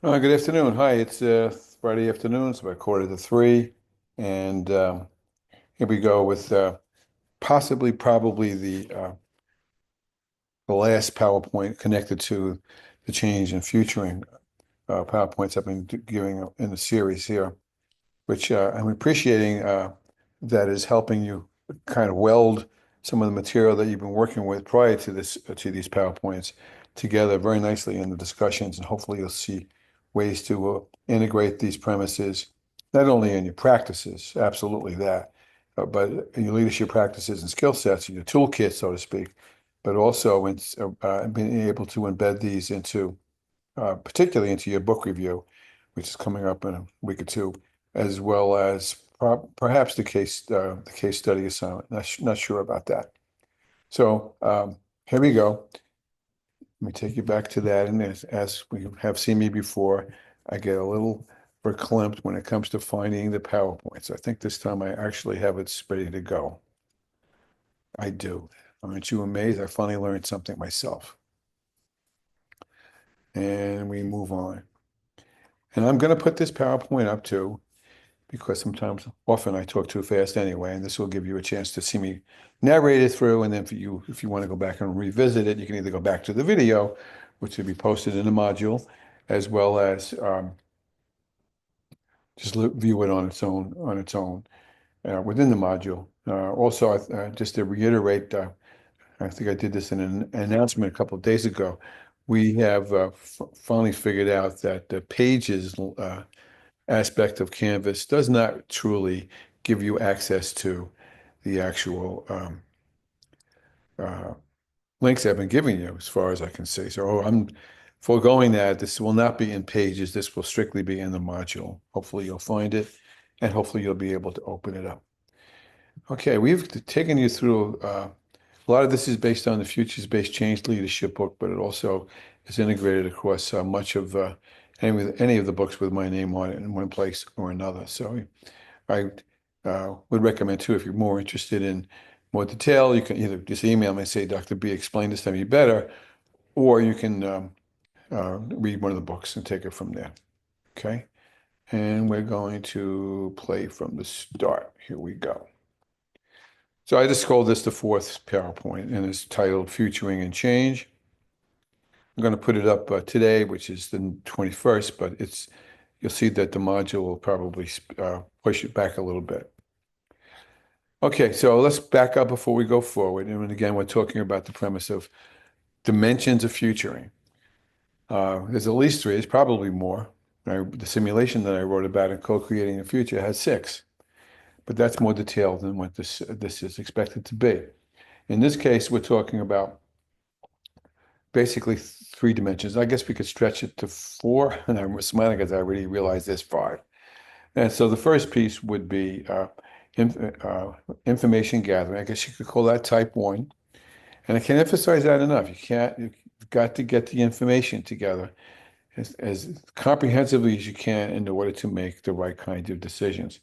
Good afternoon. Hi, it's Friday afternoon. It's about 2:45, and here we go with probably the last PowerPoint connected to the change in futuring PowerPoints I've been giving in the series here, which I'm appreciating that is helping you kind of weld some of the material that you've been working with prior to this to these PowerPoints together very nicely in the discussions, and hopefully you'll see ways to integrate these premises not only in your practices, absolutely that, but in your leadership practices and skill sets, your toolkit, so to speak, but also in being able to embed these into particularly into your book review, which is coming up in a week or two, as well as perhaps the case study assignment. Not sure about that. So here we go. Let me take you back to that. And as we have seen me before, I get a little verklempt when it comes to finding the PowerPoints. I think this time I actually have it ready to go. I do. Aren't you amazed? I finally learned something myself. And we move on. And I'm going to put this PowerPoint up too, because often I talk too fast anyway, and this will give you a chance to see me narrate it through. And then if you want to go back and revisit it, you can either go back to the video, which will be posted in the module, as well as just view it on its own within the module. Also, just to reiterate, I think I did this in an announcement a couple of days ago. We have finally figured out that the pages aspect of Canvas does not truly give you access to the actual uh, links I've been giving you, as far as I can see. So I'm foregoing that. This will not be in Pages. This will strictly be in the module. Hopefully you'll find it, and hopefully you'll be able to open it up. Okay, we've taken you through a lot of this is based on the Futures-Based Change Leadership book, but it also is integrated across much of any of the books with my name on it in one place or another. So I would recommend too, if you're more interested in more detail, you can either just email me and say, Dr. B, explain this to me better, or you can read one of the books and take it from there. Okay. And we're going to play from the start. Here we go. So I just call this the fourth PowerPoint, and it's titled Futuring and Change. I'm going to put it up today, which is the 21st, but you'll see that the module will probably push it back a little bit. Okay, so let's back up before we go forward. And again, we're talking about the premise of dimensions of futuring. There's at least three, there's probably more. The simulation that I wrote about in co-creating the future has six, but that's more detailed than what this is expected to be. In this case, we're talking about basically three dimensions. I guess we could stretch it to four, and I'm smiling because I already realized there's five. And so the first piece would be information gathering. I guess you could call that type one. And I can't emphasize that enough. You've got to get the information together as comprehensively as you can in order to make the right kind of decisions.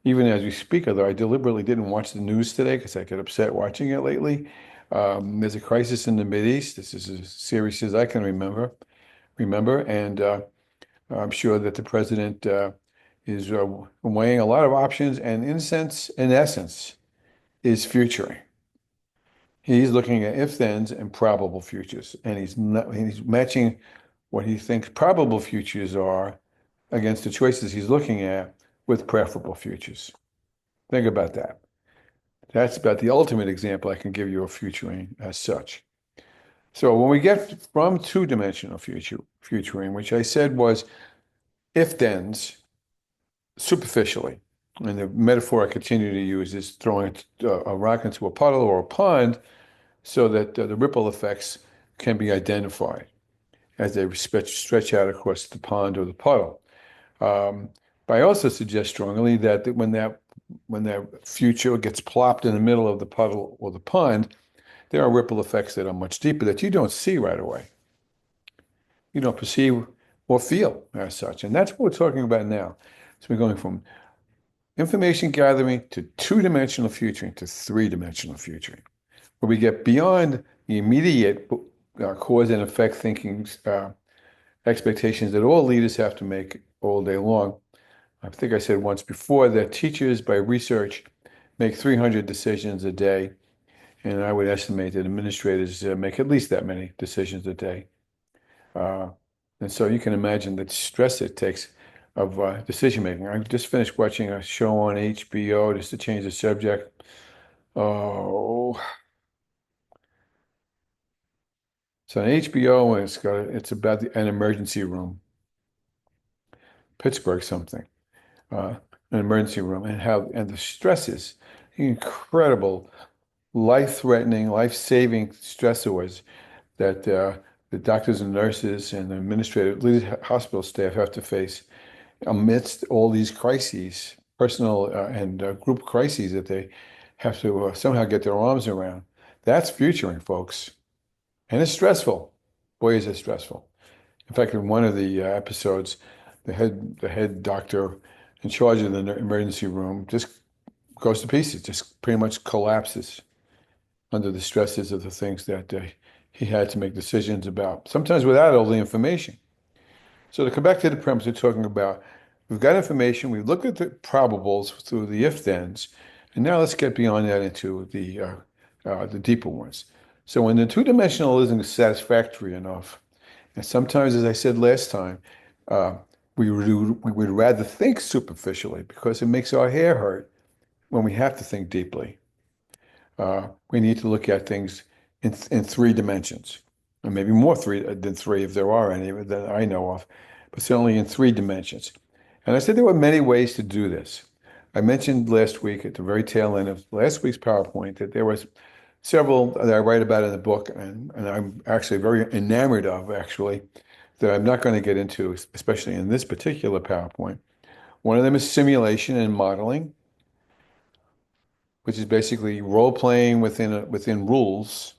Even as we speak, although I deliberately didn't watch the news today because I get upset watching it lately. There's a crisis in the Mideast. This is as serious as I can remember, and I'm sure that the president is weighing a lot of options, and in essence, is futuring. He's looking at if-thens and probable futures, and he's matching what he thinks probable futures are against the choices he's looking at with preferable futures. Think about that. That's about the ultimate example I can give you of futuring as such. So when we get from two-dimensional futuring, which I said was if-thens superficially, and the metaphor I continue to use is throwing a rock into a puddle or a pond so that the ripple effects can be identified as they stretch out across the pond or the puddle. But I also suggest strongly that when that future gets plopped in the middle of the puddle or the pond, there are ripple effects that are much deeper that you don't see right away. You don't perceive or feel as such. And that's what we're talking about now. So we're going from information gathering to two-dimensional futuring to three-dimensional futuring, where we get beyond the immediate cause and effect thinking expectations that all leaders have to make all day long. I think I said once before that teachers, by research, make 300 decisions a day, and I would estimate that administrators make at least that many decisions a day. Uh, and so you can imagine the stress it takes of decision making. I just finished watching a show on HBO, just to change the subject. Oh, so on HBO, and it's about an emergency room, Pittsburgh something, uh, an emergency room, and how and the stresses, incredible, life-threatening, life-saving stressors that the doctors and nurses and the administrative lead hospital staff have to face amidst all these crises, personal and group crises that they have to somehow get their arms around. That's futuring, folks. And it's stressful. Boy, is it stressful. In fact, in one of the episodes, the head doctor in charge of the emergency room just goes to pieces, just pretty much collapses under the stresses of the things that he had to make decisions about, sometimes without all the information. So to come back to the premise we're talking about, we've got information, we look at the probables through the if-thens, and now let's get beyond that into the deeper ones. So when the two-dimensional isn't satisfactory enough, and sometimes, as I said last time, uh, we would rather think superficially because it makes our hair hurt when we have to think deeply. We need to look at things in three dimensions, and maybe more than three if there are any that I know of, but certainly in three dimensions. And I said there were many ways to do this. I mentioned last week at the very tail end of last week's PowerPoint that there was several that I write about in the book, and I'm actually very enamored of, actually, that I'm not going to get into, especially in this particular PowerPoint. One of them is simulation and modeling, which is basically role playing within rules.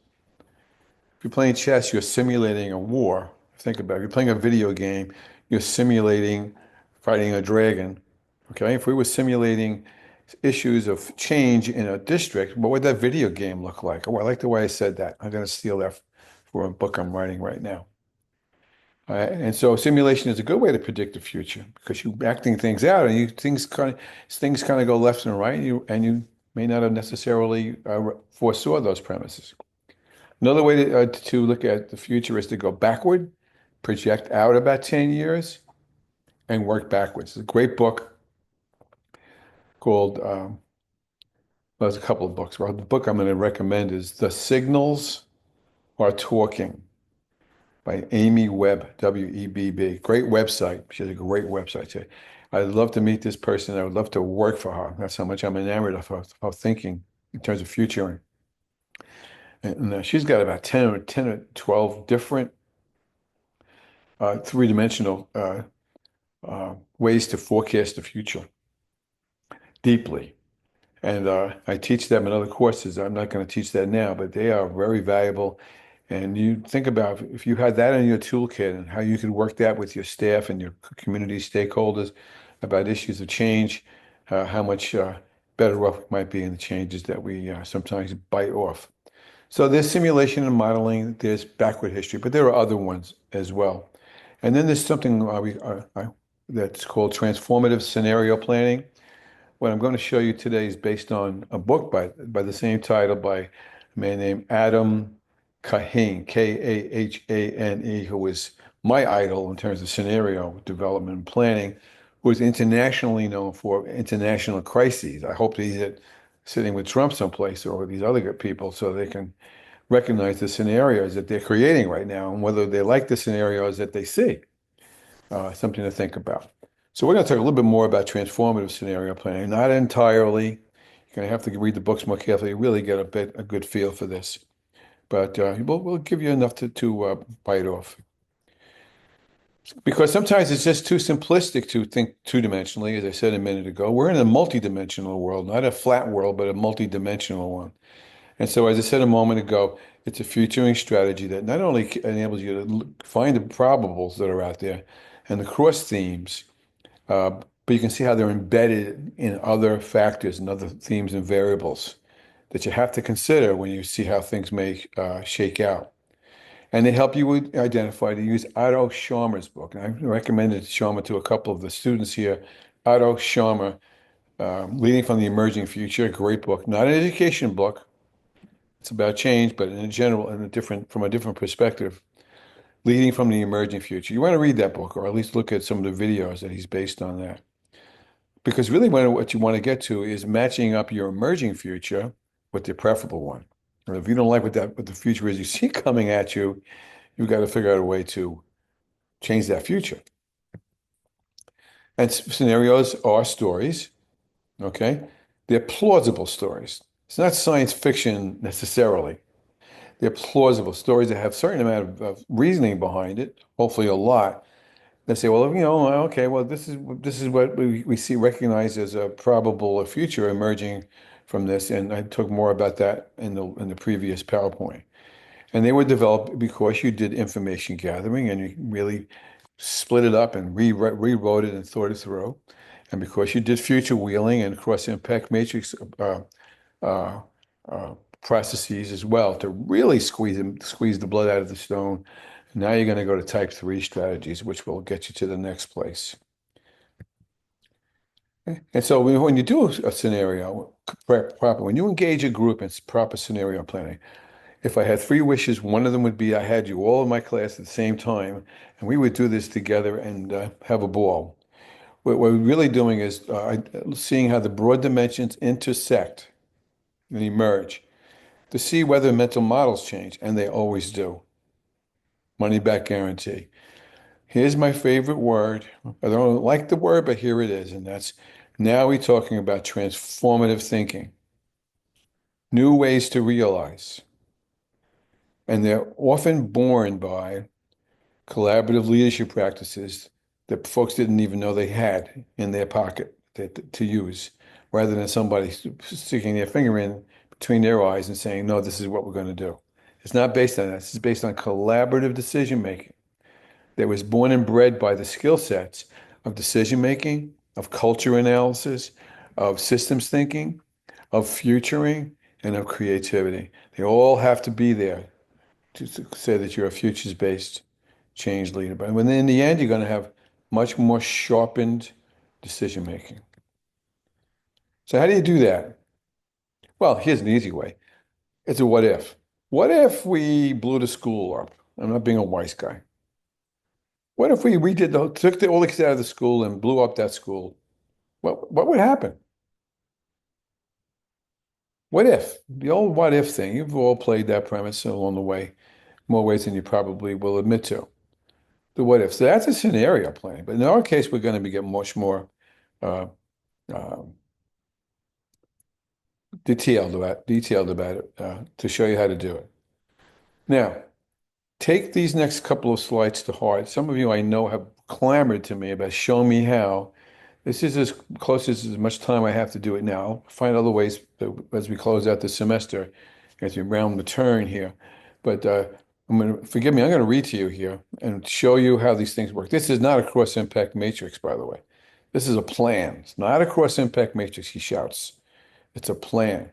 If you're playing chess, you're simulating a war. Think about it. If you're playing a video game, you're simulating fighting a dragon. Okay? If we were simulating issues of change in a district, what would that video game look like? Oh, I like the way I said that. I'm going to steal that for a book I'm writing right now. And so simulation is a good way to predict the future because you're acting things out and things kind of go left and right, and you may not have necessarily foresaw those premises. Another way to look at the future is to go backward, project out about 10 years, and work backwards. It's a great book called, well, there's a couple of books. Well, the book I'm going to recommend is The Signals Are Talking by Amy Webb, W-E-B-B. Great website. She has a great website. I'd love to meet this person. I would love to work for her. That's how much I'm enamored of her thinking in terms of futuring. And she's got about 10 or 12 different three-dimensional ways to forecast the future deeply. And I teach them in other courses. I'm not going to teach that now, but they are very valuable. And you think about if you had that in your toolkit and how you could work that with your staff and your community stakeholders about issues of change, how much better off we might be in the changes that we sometimes bite off. So there's simulation and modeling, there's backward history, but there are other ones as well. And then there's something that's called transformative scenario planning. What I'm going to show you today is based on a book by the same title by a man named Adam Kahane, Kahane, who is my idol in terms of scenario development and planning, who is internationally known for international crises. I hope that he's sitting with Trump someplace or with these other good people so they can recognize the scenarios that they're creating right now and whether they like the scenarios that they see. Something to think about. So we're going to talk a little bit more about transformative scenario planning. Not entirely. You're going to have to read the books more carefully to really get a good feel for this. But we'll give you enough to bite off. Because sometimes it's just too simplistic to think two-dimensionally, as I said a minute ago. We're in a multi-dimensional world, not a flat world, but a multi-dimensional one. And so, as I said a moment ago, it's a futuring strategy that not only enables you to find the probables that are out there and the cross themes, but you can see how they're embedded in other factors and other themes and variables that you have to consider when you see how things may shake out. And they help you identify to use Otto Scharmer's book. And I recommended Scharmer to a couple of the students here. Otto Scharmer, Leading from the Emerging Future, a great book. Not an education book. It's about change, but in general, from a different perspective. Leading from the Emerging Future. You want to read that book, or at least look at some of the videos that he's based on that. Because really what you want to get to is matching up your emerging future with the preferable one. And if you don't like what the future is you see coming at you, you've got to figure out a way to change that future. And scenarios are stories, okay? They're plausible stories. It's not science fiction necessarily. They're plausible stories that have a certain amount of reasoning behind it, hopefully a lot. They say, well, okay, well, this is what we see recognized as a probable future emerging from this, and I talk more about that in the previous PowerPoint. And they were developed because you did information gathering and you really split it up and rewrote it and thought it through, and because you did future wheeling and cross impact matrix uh, uh, processes as well to really squeeze the blood out of the stone. Now you're going to go to type 3 strategies, which will get you to the next place. Okay. And so when you do a scenario proper, when you engage a group in proper scenario planning, if I had 3 wishes, one of them would be I had you all in my class at the same time, and we would do this together and have a ball. What we're really doing is seeing how the broad dimensions intersect and emerge to see whether mental models change, and they always do. Money back guarantee. Here's my favorite word. I don't like the word, but here it is. And that's now we're talking about transformative thinking, new ways to realize. And they're often born by collaborative leadership practices that folks didn't even know they had in their pocket to use, rather than somebody sticking their finger in between their eyes and saying, no, this is what we're going to do. It's not based on that. It's based on collaborative decision making that was born and bred by the skill sets of decision making, of culture analysis, of systems thinking, of futuring, and of creativity. They all have to be there to say that you're a futures-based change leader. But when in the end, you're going to have much more sharpened decision making. So how do you do that? Well, here's an easy way. It's a what if. What if we blew the school up? I'm not being a wise guy. What if we took all the kids out of the school and blew up that school? What would happen? What if? The old what if thing. You've all played that premise along the way, more ways than you probably will admit to. The what if. So that's a scenario planning. But in our case, we're going to be getting much more uh, uh, detailed about it to show you how to do it. Now, take these next couple of slides to heart. Some of you I know have clamored to me about show me how. This is as close as much time I have to do it now. Find other ways as we close out the semester, as we round the turn here. But forgive me, I'm going to read to you here and show you how these things work. This is not a cross-impact matrix, by the way. This is a plan. It's not a cross-impact matrix, he shouts. It's a plan.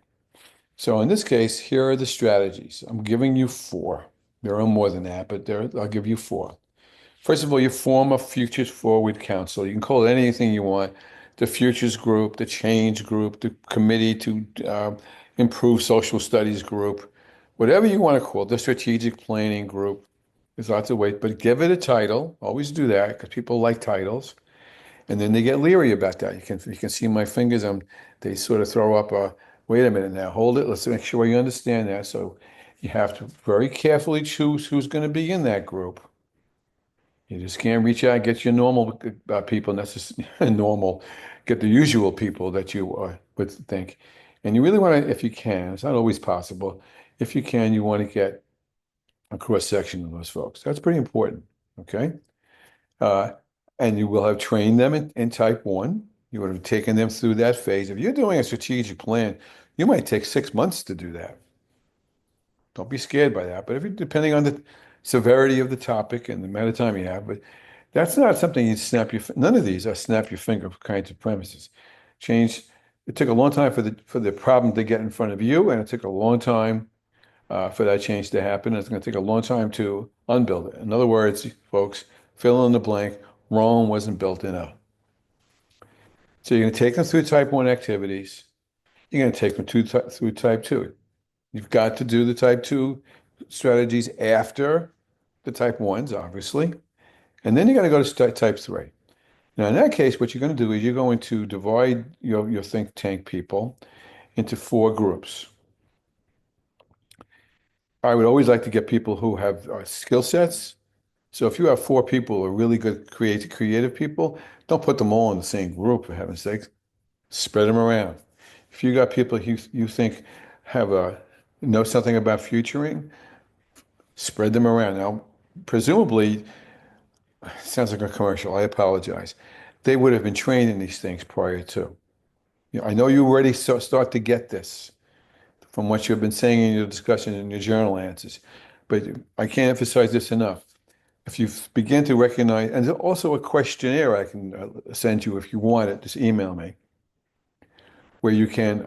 So in this case, here are the strategies. I'm giving you 4. There are more than that, but I'll give you 4. First of all, you form a Futures Forward Council. You can call it anything you want. The Futures Group, the Change Group, the Committee to Improve Social Studies Group, whatever you want to call it, the Strategic Planning Group. There's lots of ways, but give it a title. Always do that because people like titles. And then they get leery about that. You can see my fingers. They sort of throw up wait a minute now, hold it. Let's make sure you understand that. So you have to very carefully choose who's going to be in that group. You just can't reach out and get your normal people, normal, get the usual people that you would think. And you really want to, if you can, it's not always possible. If you can, you want to get a cross section of those folks. That's pretty important. Okay. And you will have trained them in type 1. You would have taken them through that phase. If you're doing a strategic plan, you might take 6 months to do that. Don't be scared by that. But depending on the severity of the topic and the amount of time you have, but that's not something you none of these are snap your finger kinds of premises. It took a long time for the problem to get in front of you, and it took a long time for that change to happen. It's going to take a long time to unbuild it. In other words, folks, fill in the blank, Rome wasn't built in a. So you're going to take them through type 1 activities. You're going to take them through type 2. You've got to do the type 2 strategies after the type 1s, obviously. And then you got to go to type 3. Now, in that case, what you're going to do is you're going to divide your think tank people into 4 groups. I would always like to get people who have skill sets. So if you have 4 people who are really good creative people, don't put them all in the same group, for heaven's sake. Spread them around. If you got people you think have know something about futuring, spread them around. Now, presumably, sounds like a commercial. I apologize. They would have been trained in these things prior to. I know you already start to get this from what you've been saying in your discussion and your journal answers, but I can't emphasize this enough. If you begin to recognize, and there's also a questionnaire I can send you if you want it, just email me, where you can,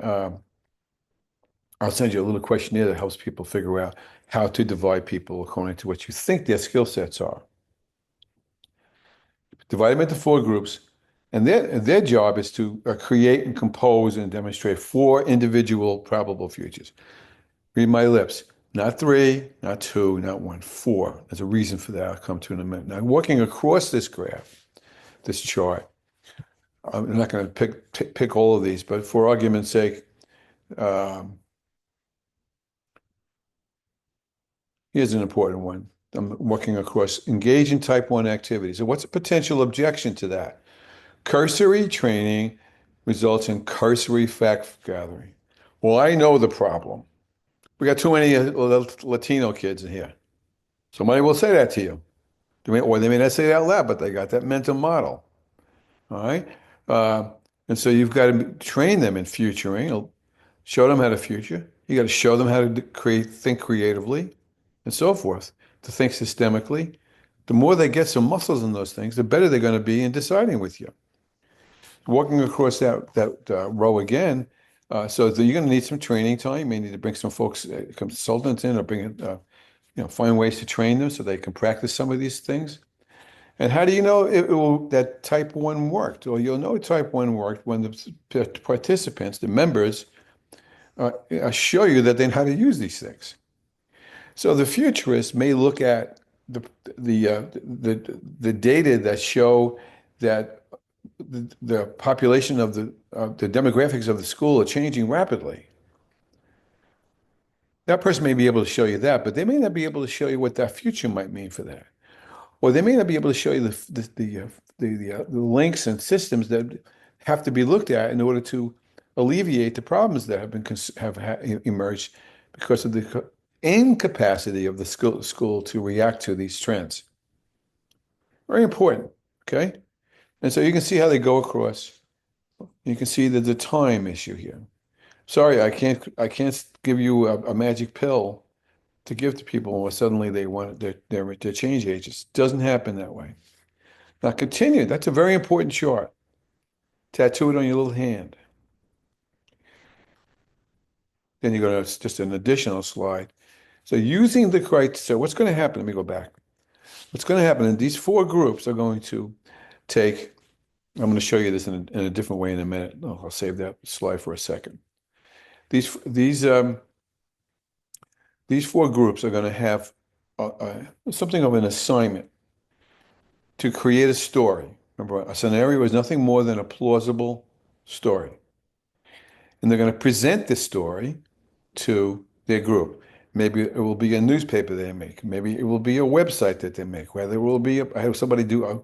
I'll send you a little questionnaire that helps people figure out how to divide people according to what you think their skill sets are. Divide them into 4 groups, and their job is to create and compose and demonstrate 4 individual probable futures. Read my lips. Not 3, not 2, not 1, 4. There's a reason for that. I'll come to in a minute. Now, walking across this graph, this chart, I'm not going to pick all of these, but for argument's sake, um, here's an important one. I'm working across engage in type 1 activities. So what's a potential objection to that? Cursory training results in cursory fact gathering. Well, I know the problem. We got too many Latino kids in here. Somebody will say that to you. Or they may not say it out loud, but they got that mental model. All right. Uh, and so you've got to train them in futuring, show them how to future. You got to show them how to think creatively, and so forth, to think systemically. The more they get some muscles in those things, the better they're going to be in deciding with you. Walking across that row again, so you're going to need some training time. You may need to bring some folks, consultants in, or find ways to train them so they can practice some of these things. And how do you know that type 1 worked? Well, you'll know type 1 worked when the participants, the members, show you that they know how to use these things. So the futurists may look at the data that show that the population of the demographics of the school are changing rapidly. That person may be able to show you that, but they may not be able to show you what that future might mean for that. Or they may not be able to show you the links and systems that have to be looked at in order to alleviate the problems that have emerged because of the incapacity of the school to react to these trends. Very important, okay? And so you can see how they go across. You can see the time issue here. Sorry, I can't give you a magic pill to give to people when suddenly they want their change agents. Doesn't happen that way. Now continue. That's a very important chart. Tattoo it on your little hand. Then you're going to just an additional slide. So using the criteria, so what's going to happen? Let me go back. What's going to happen? And these 4 groups are going to take. I'm going to show you this in a different way in a minute. Oh, I'll save that slide for a second. These 4 groups are going to have something of an assignment to create a story. Remember, a scenario is nothing more than a plausible story. And they're going to present this story to their group. Maybe it will be a newspaper they make. Maybe it will be a website that they make. Whether it will be, I have somebody do a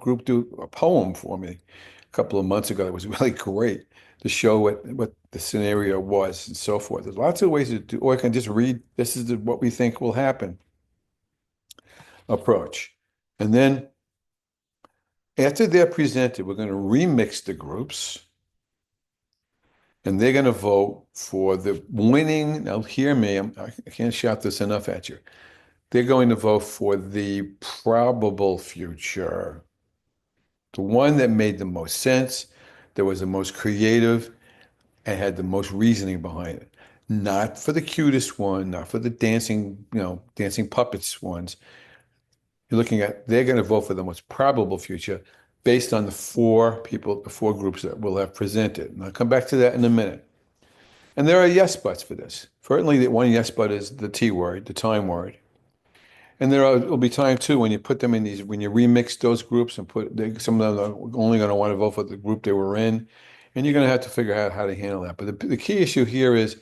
poem for me a couple of months ago that was really great to show what the scenario was and so forth. There's lots of ways to do, or I can just read, this is what we think will happen approach. And then after they're presented, we're going to remix the groups and they're going to vote for the winning. Now, hear me, I can't shout this enough at you. They're going to vote for the probable future, the one that made the most sense, that was the most creative, and had the most reasoning behind it. not for the cutest one, not for the dancing, dancing puppets ones. You're looking at, they're going to vote for the most probable future based on the four people, the four groups that will have presented. And I'll come back to that in a minute. And there are yes buts for this. Certainly, the one yes but is the T word, the time word. And will be time too when you put them in these, when you remix those groups and some of them are only going to want to vote for the group they were in. And you're going to have to figure out how to handle that. But the key issue here is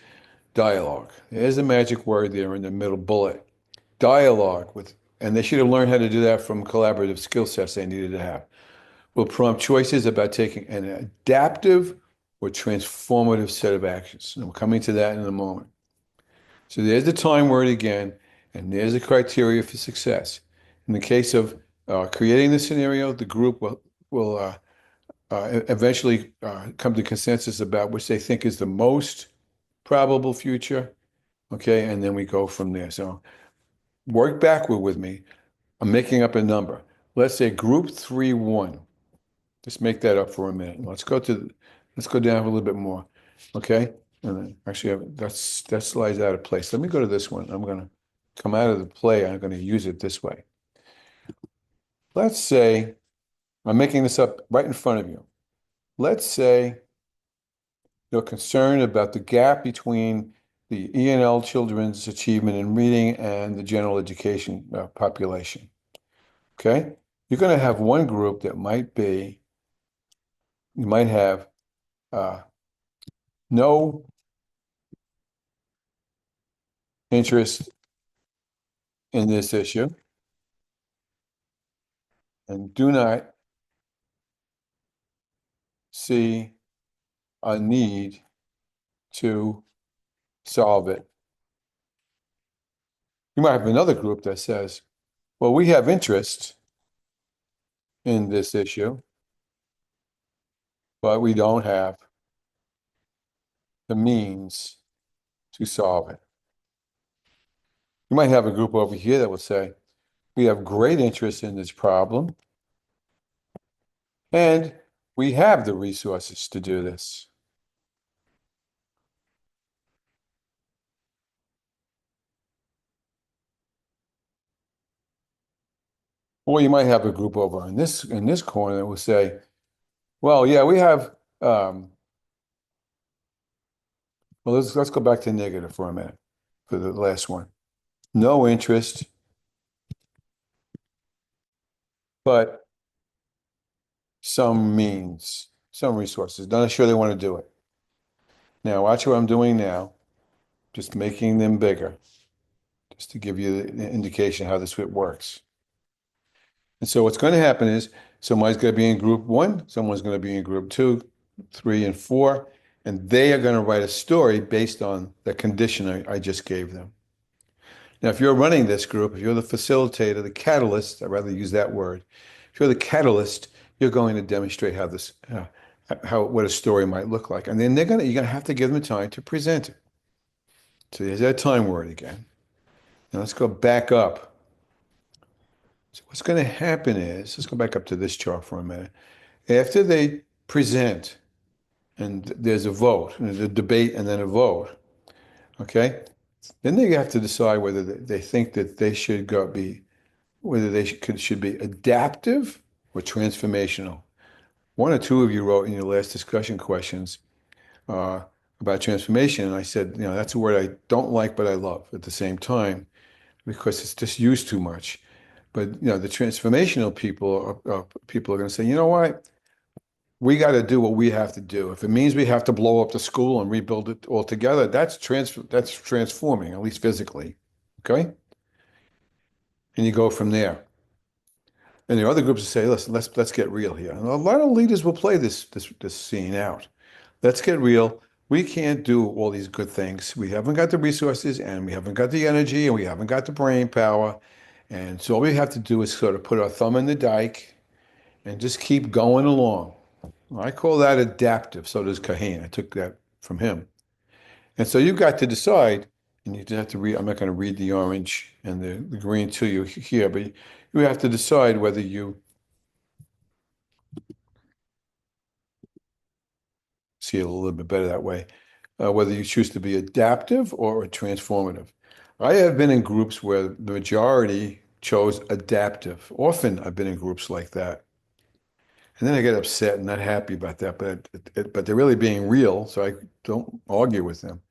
dialogue. There's a magic word there in the middle bullet. Dialogue with, and they should have learned how to do that from collaborative skill sets they needed to have. Will prompt choices about taking an adaptive or transformative set of actions. And we're coming to that in a moment. So there's the time word again, and there's the criteria for success. In the case of creating the scenario, the group will eventually come to consensus about which they think is the most probable future. Okay, and then we go from there. So work backward with me. I'm making up a number. Let's say group 3-1. Just make that up for a minute. Let's go down a little bit more. Okay? And then actually that slides out of place. Let me go to this one. I'm gonna come out of the play. I'm gonna use it this way. Let's say I'm making this up right in front of you. Let's say you're concerned about the gap between the ENL children's achievement in reading and the general education population. Okay? You're going to have one group that you might have uh, no interest in this issue and do not see a need to solve it. You might have another group that says, well, we have interest in this issue, but we don't have the means to solve it. You might have a group over here that will say, we have great interest in this problem, and we have the resources to do this. Or you might have a group over in this corner that will say, well, yeah, we have well, let's go back to negative for a minute for the last one. No interest, but some means, some resources. Not sure they want to do it. Now, watch what I'm doing now, just making them bigger, just to give you the indication how this works. And so what's going to happen is somebody's going to be in group one, someone's going to be in group two, three, and four, and they are going to write a story based on the condition I just gave them. Now, if you're running this group, if you're the facilitator, the catalyst, I'd rather use that word. If you're the catalyst, you're going to demonstrate what a story might look like. And then you're going to have to give them time to present it. So there's that time word again. Now let's go back up. So what's going to happen is, let's go back up to this chart for a minute. After they present and there's a vote, and there's a debate and then a vote, okay? Then they have to decide whether they think that they should whether they should be adaptive or transformational. One or two of you wrote in your last discussion questions uh, about transformation, and I said, that's a word I don't like, but I love at the same time because it's just used too much. But the transformational people are going to say, you know what? We got to do what we have to do. If it means we have to blow up the school and rebuild it all together, that's transforming, at least physically. Okay? And you go from there. And there are other groups that say, listen, let's get real here. And a lot of leaders will play this scene out. Let's get real. We can't do all these good things. We haven't got the resources and we haven't got the energy and we haven't got the brain power. And so all we have to do is sort of put our thumb in the dike and just keep going along. I call that adaptive. So does Kahane. I took that from him. And so you've got to decide, and you have to read, I'm not going to read the orange and the green to you here, but you have to decide whether you see it a little bit better that way. whether you choose to be adaptive or transformative. I have been in groups where the majority chose adaptive. Often I've been in groups like that. And then I get upset and not happy about that, but they're really being real, so I don't argue with them.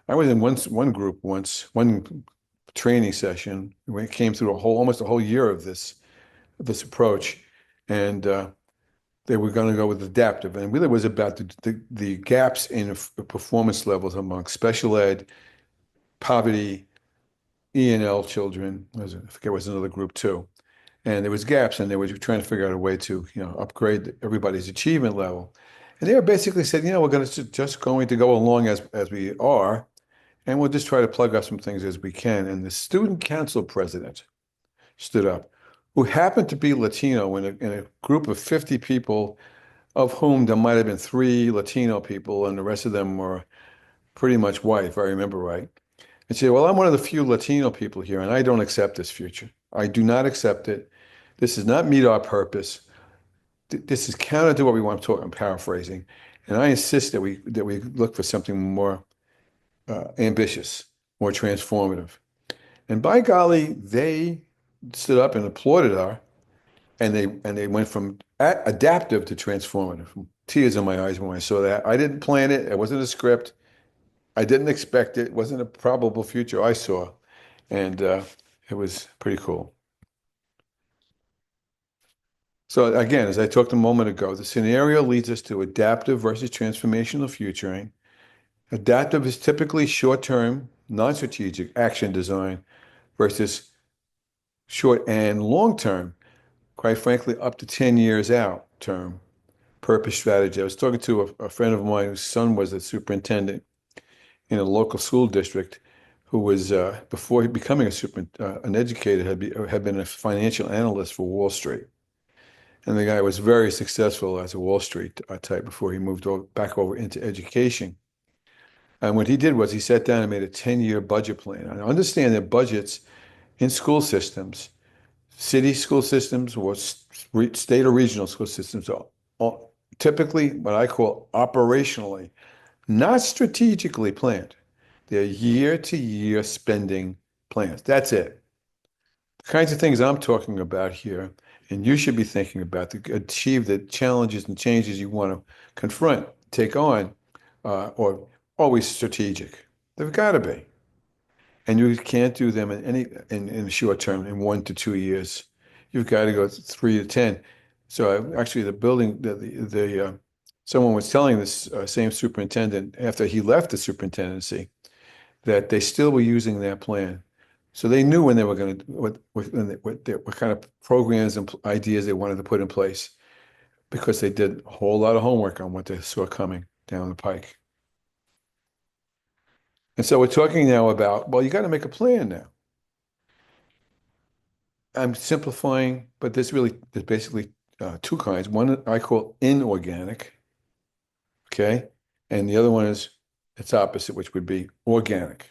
I was in one group once, one training session. We came through almost a whole year of this approach, and they were going to go with adaptive, and it really was about the gaps in performance levels among special ed, poverty, E&L children. I forget, it was another group too, and there was gaps, and they were trying to figure out a way to upgrade everybody's achievement level. And they basically said, we're going to just going to go along as we are, and we'll just try to plug up some things as we can. And the student council president stood up, who happened to be Latino in a group of 50 people, of whom there might have been three Latino people, and the rest of them were pretty much white, if I remember right. And she said, well, I'm one of the few Latino people here, and I don't accept this future. I do not accept it. This does not meet our purpose. This is counter to what we want to talk. I'm paraphrasing. And I insist that we look for something more ambitious, more transformative. And by golly, they stood up and applauded her, and they went from adaptive to transformative. Tears in my eyes when I saw that. I didn't plan it. It wasn't a script. I didn't expect it. It wasn't a probable future I saw, and it was pretty cool. So again, as I talked a moment ago, the scenario leads us to adaptive versus transformational futuring. Adaptive is typically short-term, non-strategic action design versus short and long-term, quite frankly, up to 10 years out term purpose strategy. I was talking to a friend of mine whose son was a superintendent in a local school district, who was, before becoming an educator, had been a financial analyst for Wall Street. And the guy was very successful as a Wall Street type before he moved back over into education. And what he did was he sat down and made a 10-year budget plan. I understand that budgets in school systems, city school systems or state or regional school systems, are typically what I call operationally, not strategically planned. They're year-to-year spending plans. That's it. The kinds of things I'm talking about here, and you should be thinking about to achieve the challenges and changes you want to confront, take on, or always strategic. They've got to be. And you can't do them in the short term, in 1 to 2 years. You've got to go 3 to 10. So actually, the building, someone was telling this same superintendent after he left the superintendency that they still were using that plan. So they knew when they were going to what kind of programs and ideas they wanted to put in place, because they did a whole lot of homework on what they saw coming down the pike. And so we're talking now about, well, you got to make a plan now. I'm simplifying, but there's basically two kinds. One I call inorganic, okay? And the other one is its opposite, which would be organic,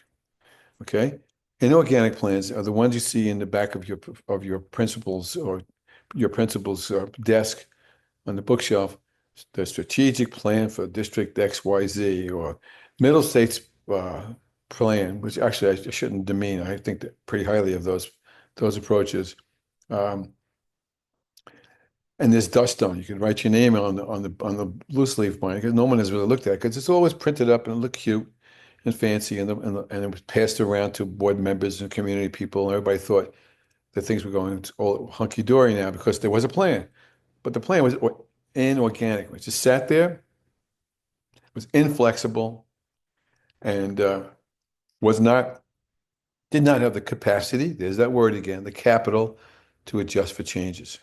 okay? Inorganic plans are the ones you see in the back of your principal's or your principal's desk on the bookshelf. The strategic plan for District XYZ, or Middle States plan, which actually I shouldn't demean. I think that pretty highly of those approaches. Um, and there's dust on. You can write your name on the loose leaf binder, because no one has really looked at it, because it's always printed up and it looked cute and fancy, and it was passed around to board members and community people, and everybody thought that things were going all hunky dory now because there was a plan. But the plan was inorganic. It just sat there, was inflexible, and was not did not have the capacity, there's that word again, the capital, to adjust for changes.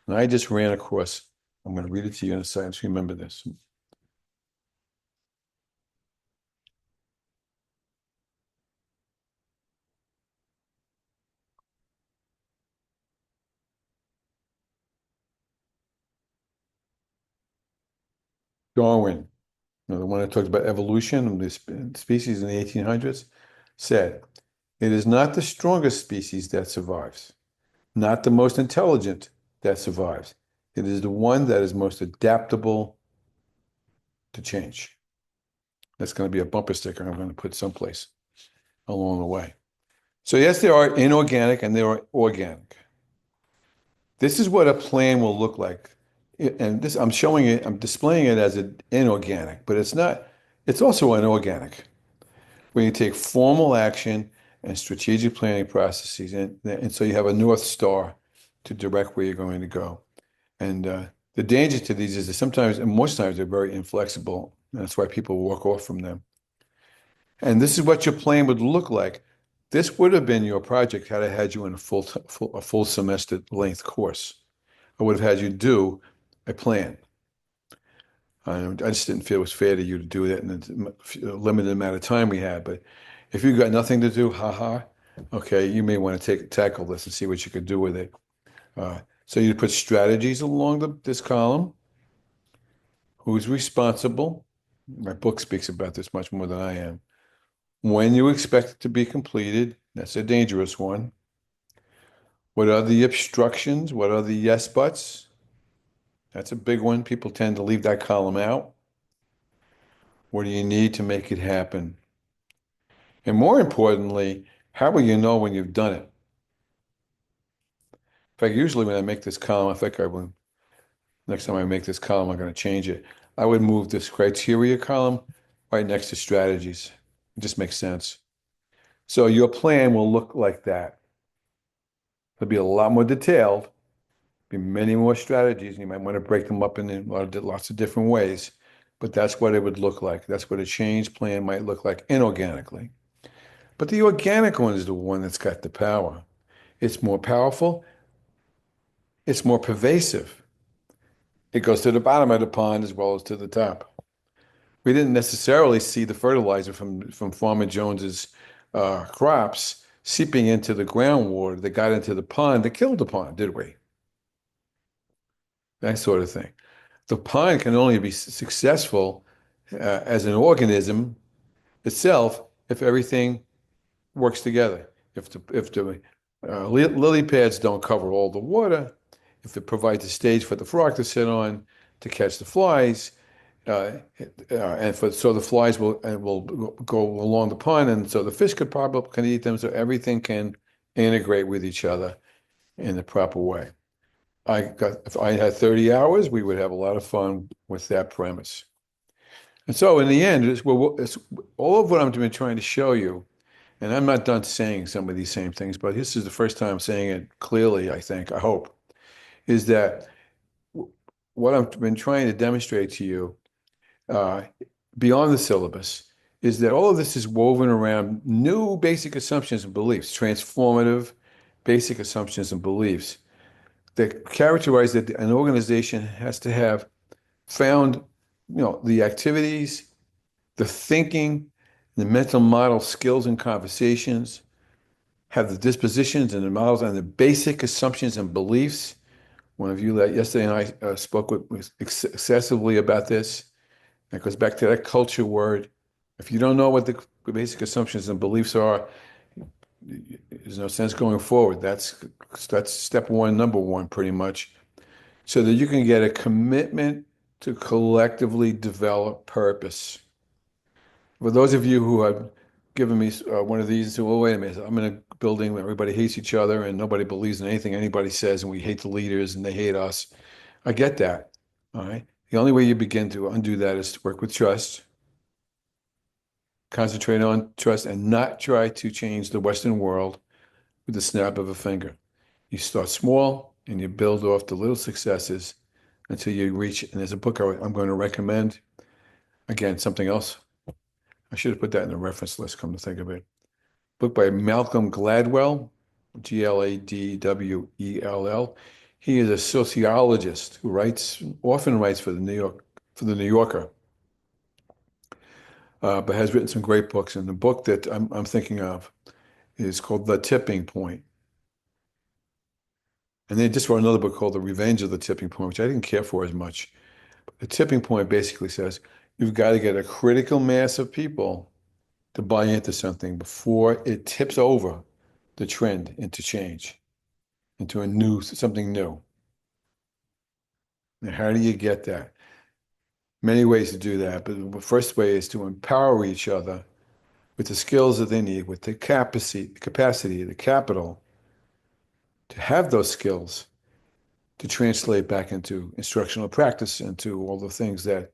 And I just ran across, I'm going to read it to you in a second, so remember this. Darwin, the one that talks about evolution of the species in the 1800s, said, it is not the strongest species that survives, not the most intelligent that survives. It is the one that is most adaptable to change. That's going to be a bumper sticker I'm going to put someplace along the way. So yes, there are inorganic and there are organic. This is what a plan will look like. And this, I'm showing it, I'm displaying it as an inorganic, but it's not, it's also an organic, where you take formal action and strategic planning processes. And so you have a North Star to direct where you're going to go. And the danger to these is that sometimes, and most times, they're very inflexible. That's why people walk off from them. And this is what your plan would look like. This would have been your project had I had you in a full semester length course. I would have had you do a plan. I just didn't feel it was fair to you to do that in the limited amount of time we had. But if you got nothing to do, haha, okay, you may want to tackle this and see what you could do with it. So you put strategies along this column. Who's responsible? My book speaks about this much more than I am. When you expect it to be completed, that's a dangerous one. What are the obstructions? What are the yes buts? That's a big one. People tend to leave that column out. What do you need to make it happen? And more importantly, how will you know when you've done it? In fact, usually when I make this column, I think I will, next time I make this column, I'm going to change it. I would move this criteria column right next to strategies. It just makes sense. So your plan will look like that. It'll be a lot more detailed, be many more strategies, and you might want to break them up in lots of different ways. But that's what it would look like. That's what a change plan might look like inorganically. But the organic one is the one that's got the power. It's more powerful. It's more pervasive. It goes to the bottom of the pond as well as to the top. We didn't necessarily see the fertilizer from Farmer Jones's crops seeping into the groundwater that got into the pond that killed the pond, did we? That sort of thing. The pond can only be successful as an organism itself if everything works together. If the lily pads don't cover all the water, if it provides a stage for the frog to sit on to catch the flies, so the flies will go along the pond, and so the fish can eat them, so everything can integrate with each other in the proper way. If I had 30 hours, we would have a lot of fun with that premise. And so in the end, it's all of what I'm been trying to show you, and I'm not done saying some of these same things, but this is the first time I'm saying it clearly, I think, I hope, is that what I've been trying to demonstrate to you beyond the syllabus is that all of this is woven around new basic assumptions and beliefs, transformative basic assumptions and beliefs that characterize that an organization has to have found, the activities, the thinking, the mental model skills and conversations, have the dispositions and the models and the basic assumptions and beliefs. One of you yesterday and I spoke excessively about this. That goes back to that culture word. If you don't know what the basic assumptions and beliefs are, there's no sense going forward. That's step one, number one, pretty much, so that you can get a commitment to collectively develop purpose. For those of you who have given me one of these, well, wait a minute, I'm in a building where everybody hates each other and nobody believes in anything anybody says, and we hate the leaders and they hate us. I get that. All right. The only way you begin to undo that is to work with trust, concentrate on trust, and not try to change the Western world with the snap of a finger. You start small and you build off the little successes until you reach, and there's a book I'm going to recommend. Again, something else. I should have put that in the reference list, come to think of it. Book by Malcolm Gladwell, Gladwell. He is a sociologist who often writes for the New Yorker, but has written some great books. And the book that I'm thinking of is called The Tipping Point. And they just wrote another book called The Revenge of the Tipping Point, which I didn't care for as much. But the tipping point basically says you've got to get a critical mass of people to buy into something before it tips over the trend into change, into something new. Now, how do you get that? Many ways to do that, but the first way is to empower each other with the skills that they need, with the capacity, the capital to have those skills to translate back into instructional practice, into all the things that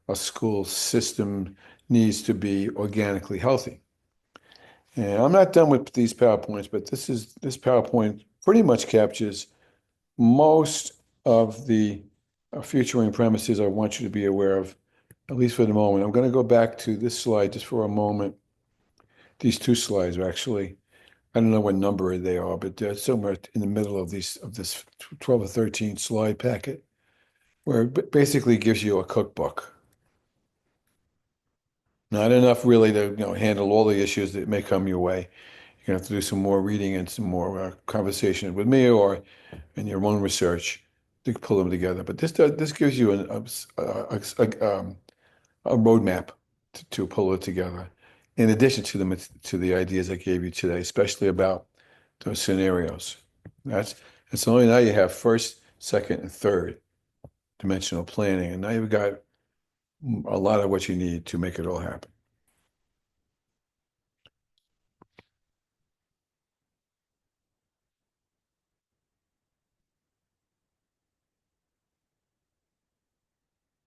a school system needs to be organically healthy. And I'm not done with these PowerPoints, but this PowerPoint pretty much captures most of the futuring premises I want you to be aware of, at least for the moment. I'm going to go back to this slide just for a moment. These two slides are actually, I don't know what number they are, but they're somewhere in the middle of this 12 or 13 slide packet, where it basically gives you a cookbook. Not enough really to handle all the issues that may come your way. You're gonna have to do some more reading and some more conversation with me or in your own research to pull them together. But this gives you a roadmap to pull it together. In addition to the ideas I gave you today, especially about those scenarios. That's so only now you have first, second, and third dimensional planning, and now you've got a lot of what you need to make it all happen.